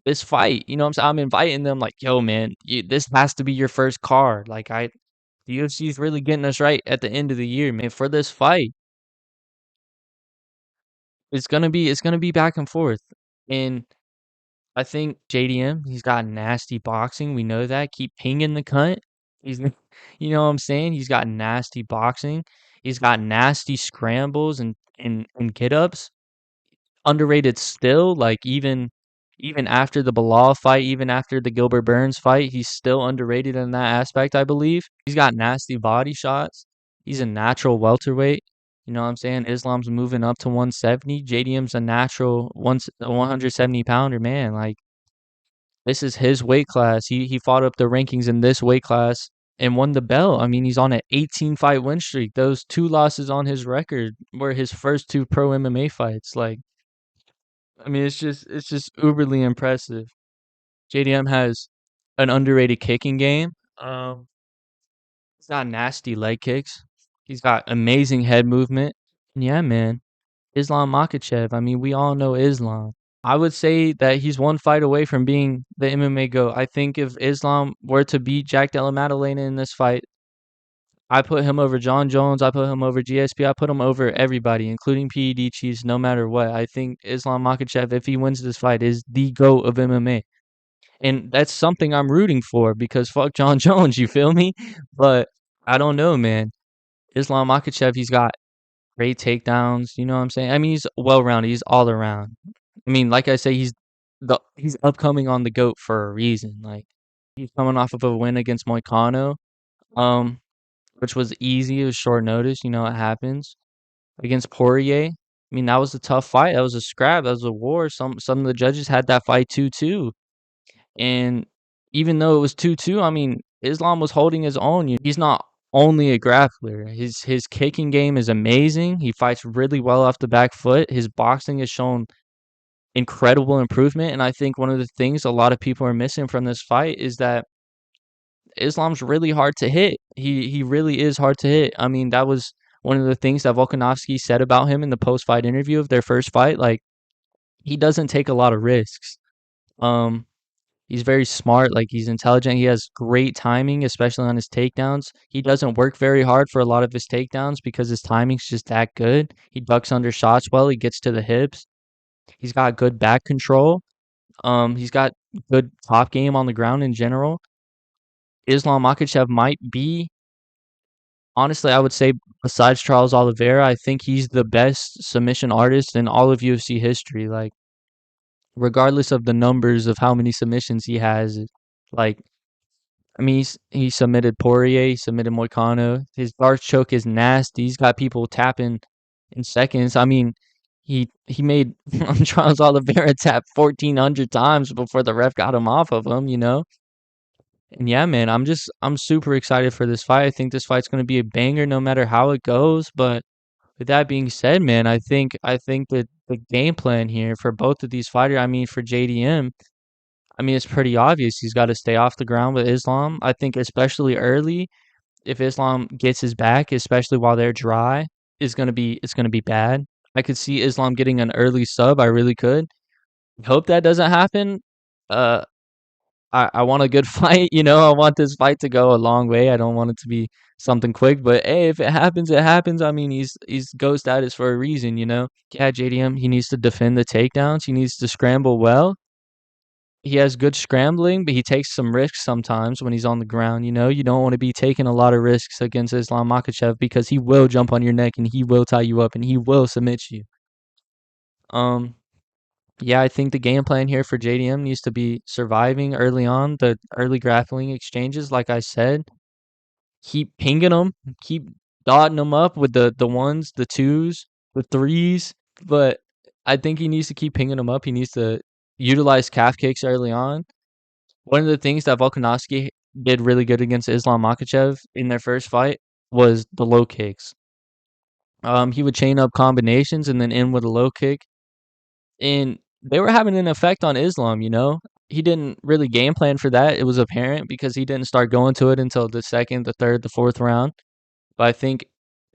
[SPEAKER 1] this fight. You know what I'm saying? I'm inviting them like, yo, man, this has to be your first card. The UFC is really getting us right at the end of the year, man. For this fight, it's gonna be back and forth. And I think JDM, he's got nasty boxing. We know that. Keep pinging the cunt. He's, you know what I'm saying? He's got nasty boxing. He's got nasty scrambles and get ups. Underrated still. Like even after the Bilal fight, even after the Gilbert Burns fight, he's still underrated in that aspect, I believe. He's got nasty body shots. He's a natural welterweight. You know what I'm saying? Islam's moving up to 170. JDM's a natural 170 pounder, man. Like, this is his weight class. He fought up the rankings in this weight class and won the belt. I mean, he's on an 18 fight win streak. Those 2 losses on his record were his first 2 pro MMA fights. Like, I mean, it's just uberly impressive. JDM has an underrated kicking game. He's got nasty leg kicks. He's got amazing head movement. And yeah, man, Islam Makhachev. I mean, we all know Islam. I would say that he's one fight away from being the MMA GOAT. I think if Islam were to beat Jack Della Maddalena in this fight, I put him over John Jones. I put him over GSP. I put him over everybody, including PED Chiefs, no matter what. I think Islam Makhachev, if he wins this fight, is the GOAT of MMA. And that's something I'm rooting for because fuck John Jones, you feel me? But I don't know, man. Islam Makhachev, he's got great takedowns. You know what I'm saying? I mean, he's well-rounded. He's all around. I mean, like I say, he's upcoming on the GOAT for a reason. Like, he's coming off of a win against Moicano, um, which was easy. It was short notice. You know, it happens. Against Poirier, I mean, that was a tough fight. That was a scrap. That was a war. Some of the judges had that fight 2-2. And even though it was 2-2, I mean, Islam was holding his own. He's not only a grappler. His kicking game is amazing. He fights really well off the back foot. His boxing has shown incredible improvement. And I think one of the things a lot of people are missing from this fight is that Islam's really hard to hit. He really is hard to hit. I mean, that was one of the things that Volkanovski said about him in the post-fight interview of their first fight. Like, he doesn't take a lot of risks. Um, He's very smart, like, he's intelligent, he has great timing, especially on his takedowns. He doesn't work very hard for a lot of his takedowns because his timing's just that good. He ducks under shots well, he gets to the hips. He's got good back control. He's got good top game on the ground in general. Islam Makhachev might be, honestly, I would say besides Charles Oliveira, I think he's the best submission artist in all of UFC history, like, regardless of the numbers of how many submissions he has, like, I mean, he submitted Poirier, he submitted Moicano. His dark choke is nasty. He's got people tapping in seconds. I mean, he made Charles Oliveira tap 1,400 times before the ref got him off of him, you know? And yeah, man, I'm super excited for this fight. I think this fight's gonna be a banger no matter how it goes. But with that being said, man, I think that the game plan here for both of these fighters, I mean for JDM, I mean, it's pretty obvious he's got to stay off the ground with Islam. I think especially early, if Islam gets his back, especially while they're dry, it's gonna be bad. I could see Islam getting an early sub. I really could. Hope that doesn't happen. Uh, I want a good fight. You know, I want this fight to go a long way. I don't want it to be something quick. But hey, if it happens, it happens. I mean, he's GOAT status for a reason. You know. Yeah, JDM. He needs to defend the takedowns. He needs to scramble well. He has good scrambling, but he takes some risks sometimes when he's on the ground. You know, you don't want to be taking a lot of risks against Islam Makhachev because he will jump on your neck and he will tie you up and he will submit you. Um, yeah, I think the game plan here for JDM needs to be surviving early on, the early grappling exchanges. Like I said, keep pinging them, keep dotting them up with the ones, the twos, the threes. But I think he needs to keep pinging them up. He needs to utilize calf kicks early on. One of the things that Volkanovski did really good against Islam Makhachev in their first fight was the low kicks. He would chain up combinations and then end with a low kick, and they were having an effect on Islam. You know, he didn't really game plan for that. It was apparent because he didn't start going to it until the second, the third, the fourth round. But I think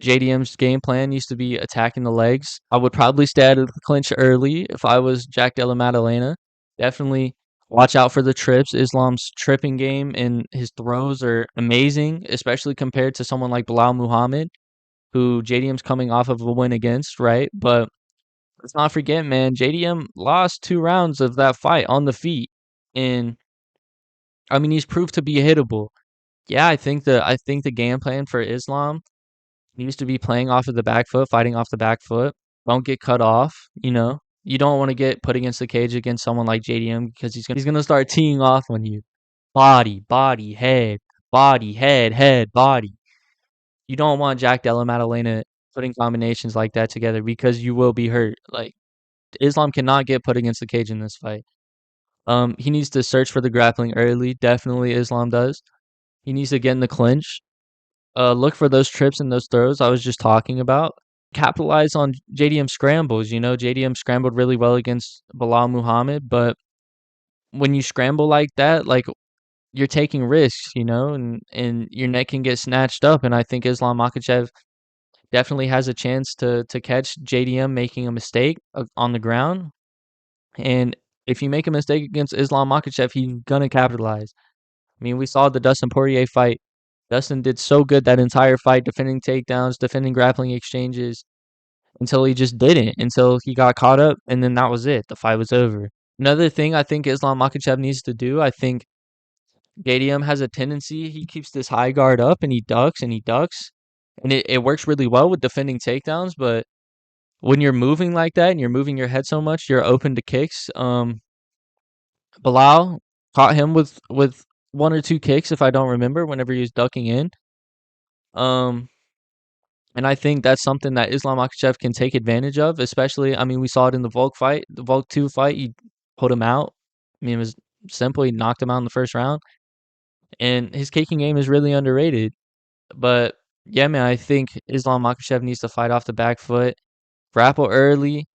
[SPEAKER 1] JDM's game plan used to be attacking the legs. I would probably stay out of the clinch early if I was Jack Della Maddalena. Definitely watch out for the trips. Islam's tripping game and his throws are amazing, especially compared to someone like Bilal Muhammad, who JDM's coming off of a win against, right? But let's not forget, man, JDM lost 2 rounds of that fight on the feet. And I mean, he's proved to be hittable. Yeah, I think the game plan for Islam needs to be playing off of the back foot, fighting off the back foot. Don't get cut off, you know. You don't want to get put against the cage against someone like JDM because he's gonna start teeing off on you. Body, body, head, body, head, body. You don't want Jack Della Maddalena putting combinations like that together because you will be hurt. Like, Islam cannot get put against the cage in this fight. He needs to search for the grappling early. Definitely Islam does. He needs to get in the clinch. Look for those trips and those throws I was just talking about. Capitalize on JDM scrambles. You know, JDM scrambled really well against Bilal Muhammad, but when you scramble like that, like, you're taking risks, you know, and your neck can get snatched up. And I think Islam Makhachev definitely has a chance to catch JDM making a mistake on the ground. And if you make a mistake against Islam Makhachev, he's gonna capitalize. I mean, we saw the Dustin Poirier fight. Dustin did so good that entire fight, defending takedowns, defending grappling exchanges, until he just didn't, until he got caught up, and then that was it. The fight was over. Another thing I think Islam Makhachev needs to do, I think JDM has a tendency, he keeps this high guard up and he ducks and he ducks. And it works really well with defending takedowns, but when you're moving like that and you're moving your head so much, you're open to kicks. Bilal caught him with one or two kicks, if I don't remember, whenever he was ducking in. Um, and I think that's something that Islam Makhachev can take advantage of, especially, I mean, we saw it in the Volk fight, the Volk 2 fight, he put him out. I mean, it was simple, he knocked him out in the first round. And his kicking game is really underrated. But yeah, man, I think Islam Makhachev needs to fight off the back foot, grapple early,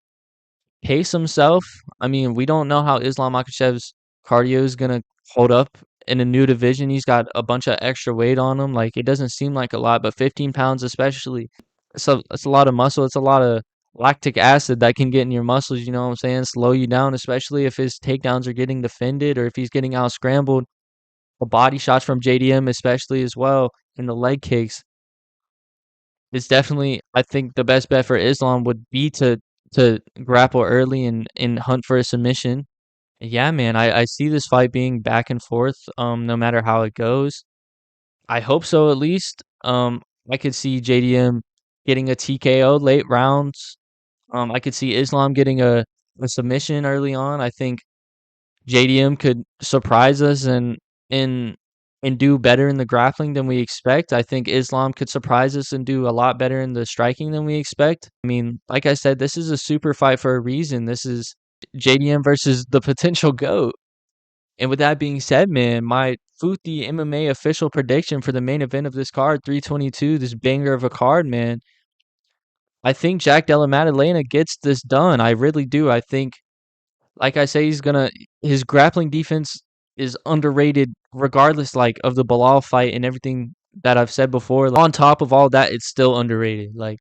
[SPEAKER 1] pace himself. I mean, we don't know how Islam Makhachev's cardio is gonna hold up in a new division. He's got a bunch of extra weight on him. Like, it doesn't seem like a lot, but 15 pounds especially, so it's a lot of muscle. It's a lot of lactic acid that can get in your muscles. You know what I'm saying? Slow you down, especially if his takedowns are getting defended or if he's getting out scrambled. The body shots from JDM, especially as well, and the leg kicks. It's definitely, I think the best bet for Islam would be to grapple early and hunt for a submission. Yeah, man, I see this fight being back and forth, no matter how it goes. I hope so, at least. I could see JDM getting a TKO late rounds. I could see Islam getting a submission early on. I think JDM could surprise us and and do better in the grappling than we expect. I think Islam could surprise us and do a lot better in the striking than we expect. I mean, like I said, this is a super fight for a reason. This is JDM versus the potential GOAT. And with that being said, man, my Foothy MMA official prediction for the main event of this card, 322, this banger of a card, man. I think Jack Della Maddalena gets this done. I really do. I think, like I say, his grappling defense is underrated regardless, like, of the Bilal fight and everything that I've said before. Like, on top of all that, it's still underrated. Like,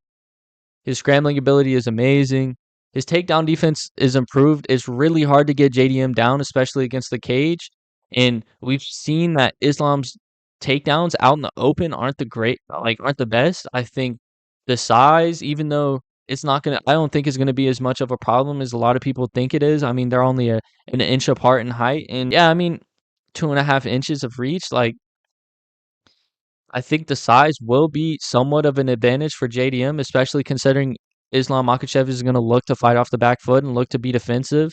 [SPEAKER 1] his scrambling ability is amazing. His takedown defense is improved. It's really hard to get JDM down, especially against the cage. And we've seen that Islam's takedowns out in the open aren't the best. I think the size, even though I don't think it's gonna be as much of a problem as a lot of people think it is. I mean, they're only an inch apart in height. And yeah, I mean, 2.5 inches of reach, like, I think the size will be somewhat of an advantage for JDM, especially considering Islam Makhachev is going to look to fight off the back foot and look to be defensive.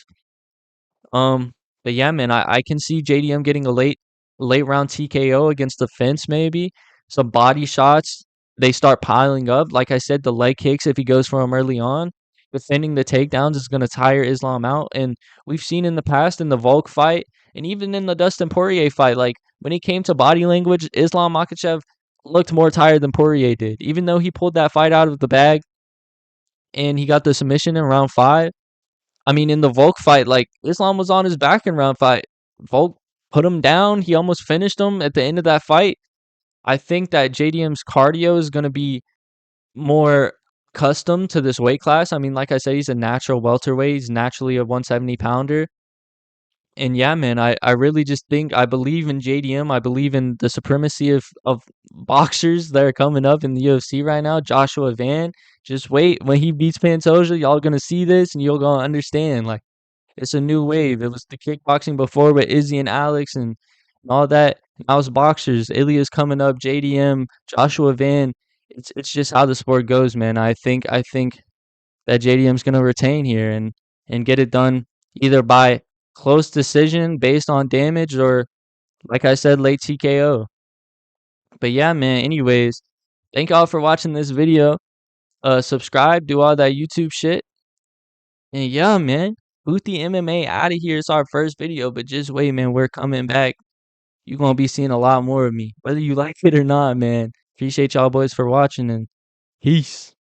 [SPEAKER 1] Um, but yeah, man, I can see JDM getting a late round TKO against the fence, maybe some body shots. They start piling up. Like I said, the leg kicks, if he goes for them early on, defending the takedowns is going to tire Islam out. And we've seen in the past in the Volk fight and even in the Dustin Poirier fight, like, when it came to body language, Islam Makhachev looked more tired than Poirier did. Even though he pulled that fight out of the bag and he got the submission in round 5. I mean, in the Volk fight, like, Islam was on his back in round 5. Volk put him down. He almost finished him at the end of that fight. I think that JDM's cardio is going to be more custom to this weight class. I mean, like I said, he's a natural welterweight. He's naturally a 170 pounder. And yeah, man, I really just think I believe in JDM. I believe in the supremacy of boxers that are coming up in the UFC right now. Joshua Van, just wait. When he beats Pantoja, y'all gonna see this and you're gonna understand. Like, it's a new wave. It was the kickboxing before with Izzy and Alex and all that. Now it's boxers. Ilya's coming up, JDM, Joshua Van. It's just how the sport goes, man. I think that JDM's gonna retain here, and and get it done either by close decision based on damage or, like I said, late TKO. But yeah, man, anyways, thank y'all for watching this video. Subscribe, do all that YouTube shit. And yeah, man, Foothy MMA out of here. It's our first video, but just wait, man, we're coming back. You're going to be seeing a lot more of me, whether you like it or not, man. Appreciate y'all boys for watching, and peace.